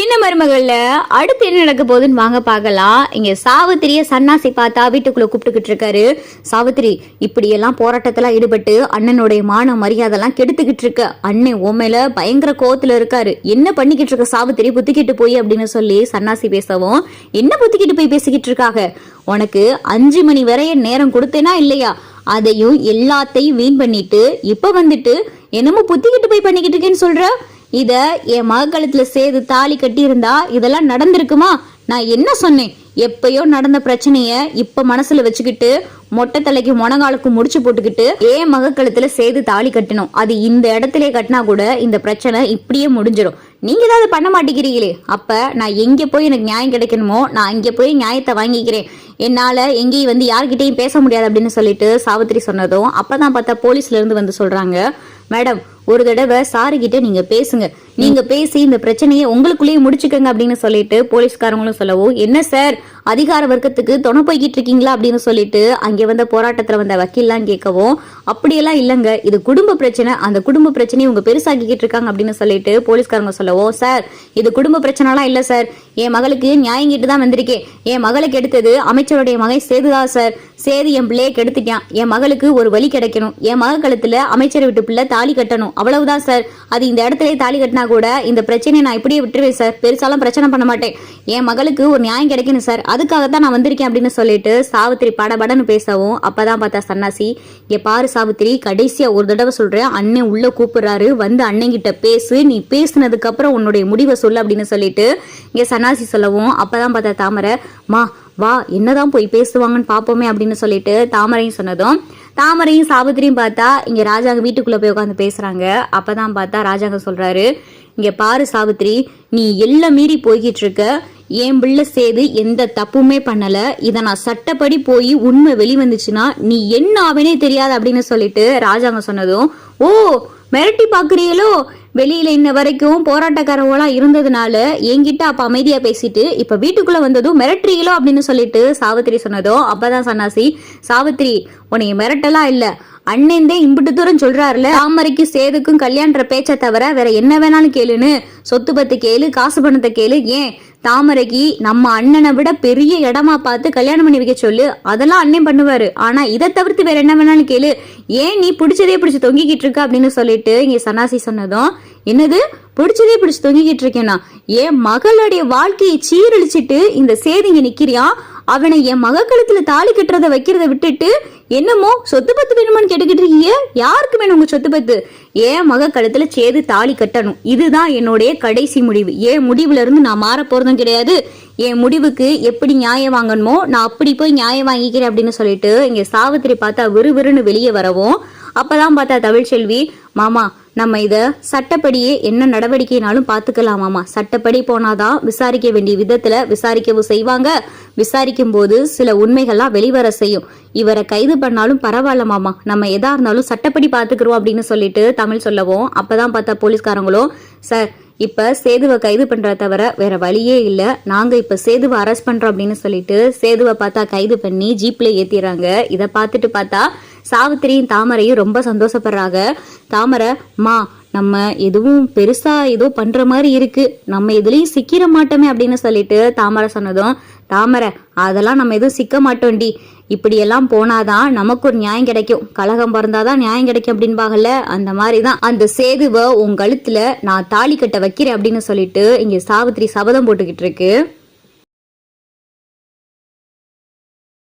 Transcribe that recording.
சின்ன மருமகள்ல அடுத்து என்ன நடக்க போகுதுன்னு வாங்க பார்க்கலாம். இங்க சாவித்திரிய சன்னாசி பார்த்தா வீட்டுக்குள்ள கூப்பிட்டுக்கிட்டு இருக்காரு. சாவித்திரி, இப்படி எல்லாம் போராட்டத்தெல்லாம் ஈடுபட்டு அண்ணனுடைய மான மரியாதை எல்லாம் கெடுத்துக்கிட்டு இருக்க. அண்ணன் உண்மையில பயங்கர கோவத்துல இருக்காரு. என்ன பண்ணிக்கிட்டு இருக்க சாவித்திரி, புத்திக்கிட்டு போய் அப்படின்னு சொல்லி சன்னாசி பேசவும், என்ன புத்திக்கிட்டு போய் பேசிக்கிட்டு இருக்காங்க? உனக்கு 5 மணி வரைய நேரம் கொடுத்தேனா இல்லையா? அதையும் எல்லாத்தையும் வீண் பண்ணிட்டு இப்ப வந்துட்டு என்னமோ புத்திக்கிட்டு போய் பண்ணிக்கிட்டு இருக்கேன்னு சொல்ற. இத என் மகக்கழுத்துல சேது தாலி கட்டி இருந்தா இதெல்லாம் நடந்திருக்குமா? நான் என்ன சொன்னேன்? எப்பயோ நடந்த பிரச்சனைய இப்ப மனசுல வச்சுக்கிட்டு மொட்டை தலைக்கு மொனங்காலுக்கு முடிச்சு போட்டுக்கிட்டு ஏன் மகக்கழுத்துல சேது தாலி கட்டணும். அது இந்த இடத்துல கட்டினா கூட இந்த பிரச்சனை இப்படியே முடிஞ்சிடும். நீங்க ஏதாவது பண்ண மாட்டேங்கிறீங்களே. அப்ப நான் எங்க போய் எனக்கு நியாயம் கிடைக்கணுமோ நான் அங்க போய் நியாயத்தை வாங்கிக்கிறேன். என்னால எங்கேயும் வந்து யார்கிட்டையும் பேச முடியாது அப்படின்னு சொல்லிட்டு சாவித்திரி சொன்னதும் அப்பதான் பார்த்தா போலீஸ்ல இருந்து வந்து சொல்றாங்க, மேடம் ஒரு தடவை சாரு கிட்ட நீங்க பேசுங்க, நீங்க பேசி இந்த பிரச்சனையை உங்களுக்குள்ளேயே முடிச்சுக்கங்க அப்படின்னு சொல்லிட்டு போலீஸ்காரங்களும் சொல்லவும், என்ன சார் அதிகார வர்க்கத்துக்கு துணை போய்கிட்டு இருக்கீங்களா அப்படின்னு சொல்லிட்டு அங்க வந்த போராட்டத்துல வந்த வக்கீல்லாம் கேட்கவும், அப்படியெல்லாம் இல்லங்க, இது குடும்ப பிரச்சனை, அந்த குடும்ப பிரச்சனையை இவங்க பெருசாக்கிக்கிட்டு இருக்காங்க அப்படின்னு சொல்லிட்டு போலீஸ்காரங்க சொல்லவும், சார் இது குடும்ப பிரச்சனைலாம் இல்ல சார், என் மகளுக்கு நியாயம் கிட்டு தான் வந்திருக்கேன். என் மகளுக்கு எடுத்தது அமைச்சருடைய மகன் சேதுதான் சார். சேது என் பிள்ளையை கெடுத்துட்டான். என் மகளுக்கு ஒரு வழி கிடைக்கணும். என் மக கழுத்துல அமைச்சரை விட்டு பிள்ளை தாலி கட்டணும், அவ்வளவுதான் சார். அது இந்த இடத்துல தாலி கட்டினா கூட இந்த பிரச்சனையை நான் இப்படியே விட்டுருவேன் சார். பெருசாலாம் பிரச்சனை பண்ண மாட்டேன். என் மகளுக்கு ஒரு நியாயம் கிடைக்கணும் சார், அதுக்காகத்தான் நான் வந்திருக்கேன் அப்படின்னு சொல்லிட்டு சாவித்திரி படபடன்னு பேசவும், அப்பதான் பார்த்தா சன்னாசி, இங்க பாரு சாவித்திரி, கடைசியா ஒரு தடவை சொல்றேன், அண்ணன் உள்ள கூப்பிடுறாரு, வந்து அண்ணன் கிட்ட பேசு, நீ பேசுனதுக்கு அப்புறம் உன்னுடைய முடிவை சொல்லு அப்படின்னு சொல்லிட்டு இங்க சன்னாசி சொல்லவும், அப்பதான் பார்த்தா தாமரை, மா வா என்னதான் போய் பேசுவாங்கன்னு பாப்போமே அப்படின்னு சொல்லிட்டு தாமரையும் சொன்னதும் தாமரையும் சாவித்திரியும் பார்த்தா இங்க ராஜாங்க வீட்டுக்குள்ள போய் உட்காந்து பேசுறாங்க. அப்பதான் பார்த்தா ராஜாங்க சொல்றாரு, இங்க பாரு சாவித்திரி, நீ எல்லாம் மீறி போய்கிட்டு இருக்க. என் பிள்ளை சேது எந்த தப்புமே பண்ணல. இதை நான் சட்டப்படி போய் உண்மை வெளிவந்துச்சுன்னா நீ என்ன ஆவேனே தெரியாது அப்படின்னு சொல்லிட்டு ராஜாங்க சொன்னதும், ஓ மிரட்டி பாக்குறீங்களோ? வெளியில இன்ன வரைக்கும் போராட்டக்காரவங்களா இருந்ததுனால என்கிட்ட அப்ப அமைதியா பேசிட்டு இப்ப வீட்டுக்குள்ள வந்ததும் மிரட்டுறீங்களோ அப்படின்னு சொல்லிட்டு சாவித்திரி சொன்னதும் அப்பதான் சன்னாசி, சாவித்திரி உன்னைய மிரட்டலாம் இல்ல, அண்ணன் இம்புட்டு தூரம் சொல்றாருல, தாமரைக்கும் சேதுக்கும் கல்யாண பேச்சை தவிர வேற என்ன வேணாலும் கேளுன்னு, சொத்து பத்து கேளு, காசு பணத்தை கேளு, ஏன் தாமரைக்கு நம்ம அண்ணனை விட பெரிய இடமா பார்த்து கல்யாணம் பண்ணி வைக்க சொல்லு, அதெல்லாம் அண்ணன் பண்ணுவாரு. ஆனா இதை தவிர்த்து வேற என்ன வேணாலும் கேளு, ஏன் நீ பிடிச்சதே பிடிச்சு தொங்கிக்கிட்டு இருக்க அப்படின்னு சொல்லிட்டு இங்க சன்னாசி சொன்னதும், என்னது பிடிச்சதே பிடிச்சு தொங்கிக்கிட்டு இருக்கேனா? என் மகளுடைய வாழ்க்கையை சீரழிச்சிட்டு இந்த சேதிங்க நிக்கிறியான், அவனை என் மக கழுத்துல தாலி கட்டுறத வைக்கிறத விட்டுட்டு என்னமோ சொத்து பத்து வேணுமான்னு கேட்டுக்கிட்டு இருக்கீங்க. யாருக்கு வேணும் உங்க சொத்து பத்து? என் மக கழுத்துல சேது தாலி கட்டணும், இதுதான் என்னுடைய கடைசி முடிவு. என் முடிவுல இருந்து நான் மாற போறதும் கிடையாது. என் முடிவுக்கு எப்படி நியாயம் வாங்கணுமோ நான் அப்படி போய் நியாயம் வாங்கிக்கிறேன் அப்படின்னு சொல்லிட்டு இங்க சாவித்திரி பார்த்தா விறுவிறுன்னு வெளியே வரவும், அப்பதான் பார்த்தா தமிழ்ச்செல்வி, மாமா நம்ம இத சட்டப்படியே என்ன நடவடிக்கைனாலும் பாத்துக்கலாம் மாமா, சட்டப்படி போனாதான் விசாரிக்க வேண்டிய விதத்துல விசாரிக்கவும் செய்வாங்க. விசாரிக்கும் போது சில உண்மைகள்லாம் வெளிவர செய்யும். இவரை கைது பண்ணாலும் பரவாயில்ல மாமா, நம்ம எதா இருந்தாலும் சட்டப்படி பாத்துக்கிறோம் அப்படின்னு சொல்லிட்டு தமிழ் சொல்லவும், அப்பதான் பார்த்தா போலீஸ்காரங்களும், சார் இப்ப சேதுவை கைது பண்றத தவிர வேற வழியே இல்ல, நாங்க இப்ப சேதுவை அரெஸ்ட் பண்றோம் அப்படின்னு சொல்லிட்டு சேதுவை பார்த்தா கைது பண்ணி ஜீப்ல ஏத்திடுறாங்க. இத பார்த்துட்டு பார்த்தா சாவித்திரியும் தாமரையும் ரொம்ப சந்தோஷப்படுறாங்க. தாமரை, மா நம்ம எதுவும் பெருசா ஏதோ பண்ற மாதிரி இருக்கு, நம்ம எதுலயும் சிக்கிர மாட்டோமே அப்படின்னு சொல்லிட்டு தாமரை சொன்னதும், தாமரை அதெல்லாம் நம்ம எதுவும் சிக்க மாட்டோம்டி, இப்படியெல்லாம் போனாதான் நமக்கு ஒரு நியாயம் கிடைக்கும், கலகம் பிறந்தாதான் நியாயம் கிடைக்கும் அப்படின்பாங்கல்ல, அந்த மாதிரிதான் அந்த சேதுவை உன் கழுத்துல நான் தாலி கட்ட வைக்கிறேன் அப்படின்னு சொல்லிட்டு இங்க சாவித்திரி சபதம் போட்டுக்கிட்டு இருக்கு.